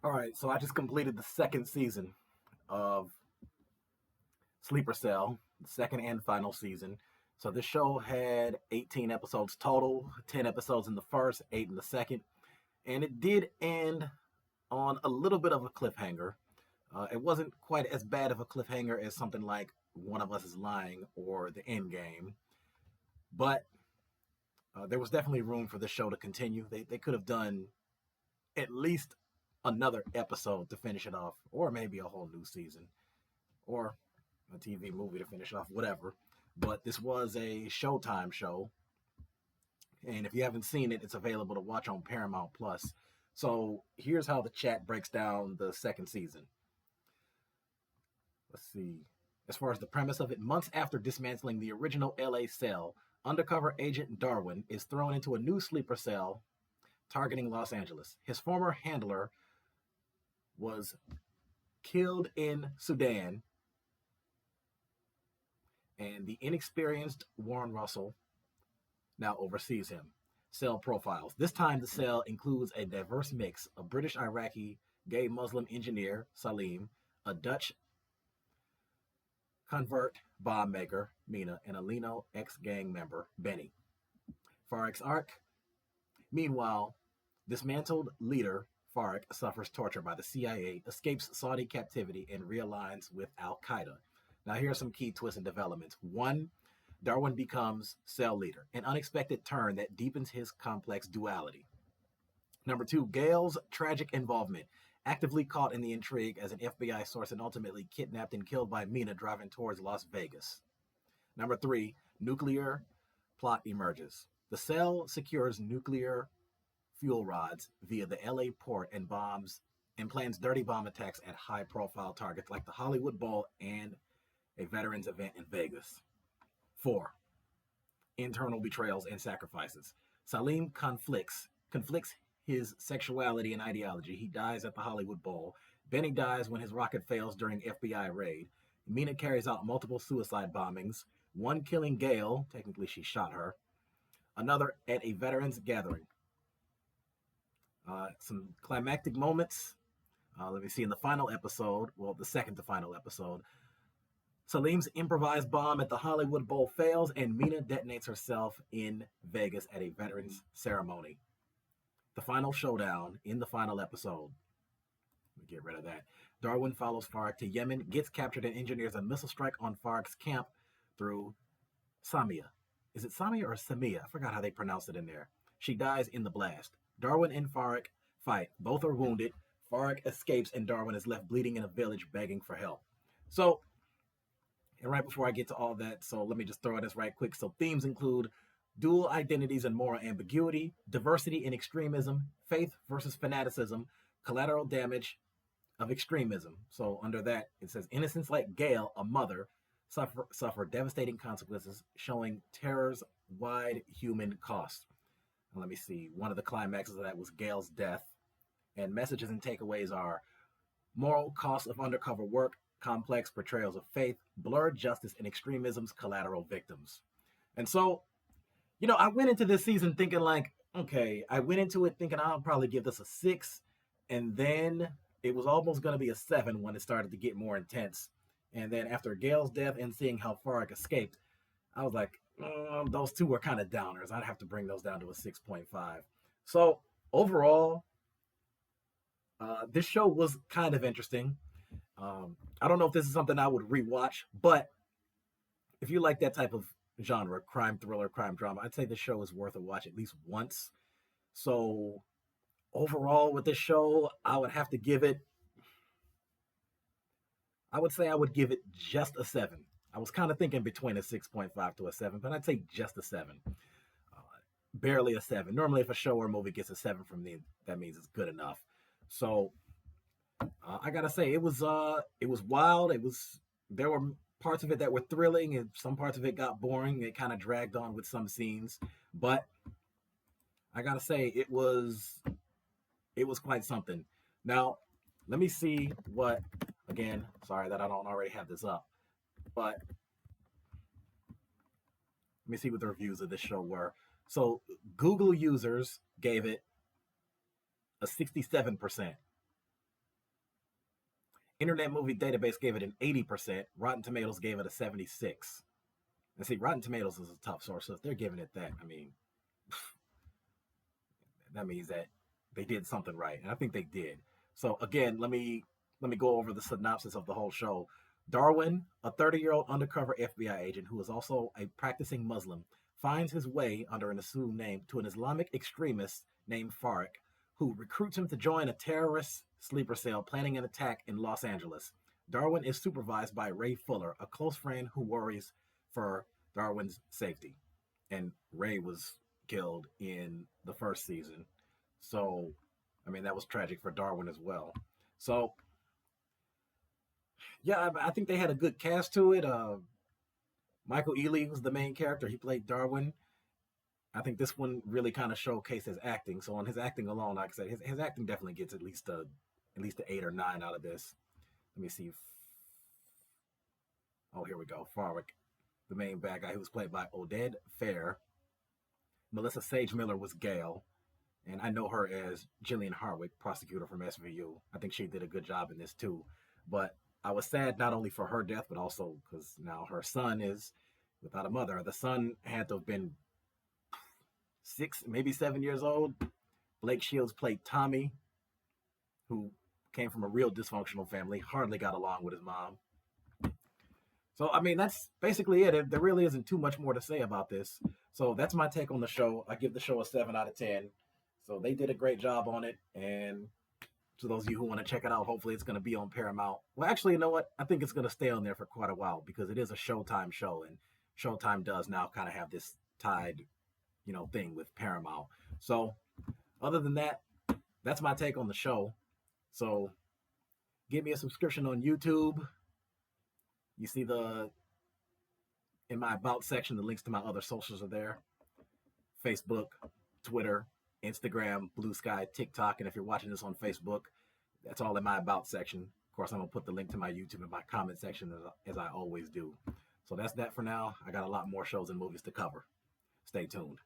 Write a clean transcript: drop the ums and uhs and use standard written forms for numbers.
All right, so I just completed the second season of Sleeper Cell, the second and final season. So this show had 18 episodes total, 10 episodes in the first, 8 in the second, and it did end on a little bit of a cliffhanger. It wasn't quite as bad of a cliffhanger as something like One of Us is Lying or The End Game, but there was definitely room for the show to continue. They could have done at least another episode to finish it off, or maybe a whole new season, or a TV movie to finish off, whatever. But this was a Showtime show, and if you haven't seen it, it's available to watch on Paramount Plus. So here's how the chat breaks down the second season. Let's see. As far as the premise of it, months after dismantling the original LA cell, undercover agent Darwin is thrown into a new sleeper cell targeting Los Angeles. His former handler was killed in Sudan, and the inexperienced Warren Russell now oversees him. Cell profiles. This time, the cell includes a diverse mix: a British Iraqi gay Muslim engineer, Salim, a Dutch convert bomb maker, Mina, and a Leno ex gang member, Benny. Farek's arc. Meanwhile, dismantled leader Farek suffers torture by the CIA, escapes Saudi captivity, and realigns with Al Qaeda. Now, here are some key twists and developments. One, Darwin becomes cell leader, an unexpected turn that deepens his complex duality. Number two, Gail's tragic involvement, actively caught in the intrigue as an FBI source and ultimately kidnapped and killed by Mina driving towards Las Vegas. Number three, nuclear plot emerges. The cell secures nuclear fuel rods via the LA port and plans dirty bomb attacks at high profile targets like the Hollywood Bowl and a veterans event in Vegas. 4. Internal betrayals and sacrifices. Salim conflicts his sexuality and ideology. He dies at the Hollywood Bowl. Benny dies when his rocket fails during FBI raid. Mina carries out multiple suicide bombings, one killing Gail, technically she shot her, another at a veterans gathering. Some climactic moments. Let me see, in the final episode, well, the second to final episode, Salim's improvised bomb at the Hollywood Bowl fails, and Mina detonates herself in Vegas at a veterans ceremony. The final showdown in the final episode. Let me get rid of that. Darwin follows Farek to Yemen, gets captured, and engineers a missile strike on Farek's camp through Samia. Is it Samia or Samia? I forgot how they pronounce it in there. She dies in the blast. Darwin and Farek fight. Both are wounded. Farek escapes, and Darwin is left bleeding in a village begging for help. So, and right before I get to all that, so let me just throw this right quick. So themes include dual identities and moral ambiguity, diversity and extremism, faith versus fanaticism, collateral damage of extremism. So under that, it says innocents like Gail, a mother, suffer devastating consequences, showing terror's wide human cost. And let me see. One of the climaxes of that was Gail's death. And messages and takeaways are moral cost of undercover work, complex portrayals of faith, blurred justice, and extremism's collateral victims. And so, I went into this season thinking I went into it thinking I'll probably give this a 6, and then it was almost going to be a 7 when it started to get more intense. And then after Gail's death and seeing how Farek escaped, I was like, those two were kind of downers. I'd have to bring those down to a 6.5. So overall, this show was kind of interesting. I don't know if this is something I would rewatch, but if you like that type of genre, crime thriller, crime drama, I'd say this show is worth a watch at least once. So overall with this show, I would give it just a 7. I was kind of thinking between a 6.5 to a 7, but I'd say just a 7. Barely a 7. Normally if a show or movie gets a 7 from me, that means it's good enough. So I gotta say, it was wild. There were parts of it that were thrilling, and some parts of it got boring. It kind of dragged on with some scenes, but I gotta say, it was quite something. Now, let me see what. Again, sorry that I don't already have this up, but let me see what the reviews of this show were. So, Google users gave it a 67%. Internet Movie Database gave it an 80%. Rotten Tomatoes gave it a 76. And see, Rotten Tomatoes is a tough source, so if they're giving it that, I mean, that means that they did something right, and I think they did. So again, let me go over the synopsis of the whole show. Darwin, a 30-year-old undercover FBI agent who is also a practicing Muslim, finds his way under an assumed name to an Islamic extremist named Farik, who recruits him to join a terrorist sleeper cell planning an attack in Los Angeles. Darwin is supervised by Ray Fuller, a close friend who worries for Darwin's safety. And Ray was killed in the first season. So, I mean, that was tragic for Darwin as well. So, yeah, I think they had a good cast to it. Michael Ealy was the main character. He played Darwin. I think this one really kind of showcased his acting. So on his acting alone, like I said, his acting definitely gets at least a 8 or 9 out of this. Let me see. Oh, here we go. Farwick, the main bad guy, who was played by Oded Fair. Melissa Sage Miller was Gail, and I know her as Jillian Harwick, prosecutor from SVU. I think she did a good job in this too. But I was sad not only for her death, but also because now her son is without a mother. The son had to have been 6, maybe 7 years old. Blake Shields played Tommy, who came from a real dysfunctional family, hardly got along with his mom. So, I mean, that's basically it. There really isn't too much more to say about this. So that's my take on the show. I give the show a 7 out of 10. So they did a great job on it. And to those of you who want to check it out, hopefully it's going to be on Paramount. Well, actually, you know what? I think it's going to stay on there for quite a while because it is a Showtime show. And Showtime does now kind of have this tied, thing with Paramount. So other than that, that's my take on the show. So give me a subscription on YouTube. You see in my About section, the links to my other socials are there. Facebook, Twitter, Instagram, Blue Sky, TikTok. And if you're watching this on Facebook, that's all in my About section. Of course, I'm going to put the link to my YouTube in my comment section as I always do. So that's that for now. I got a lot more shows and movies to cover. Stay tuned.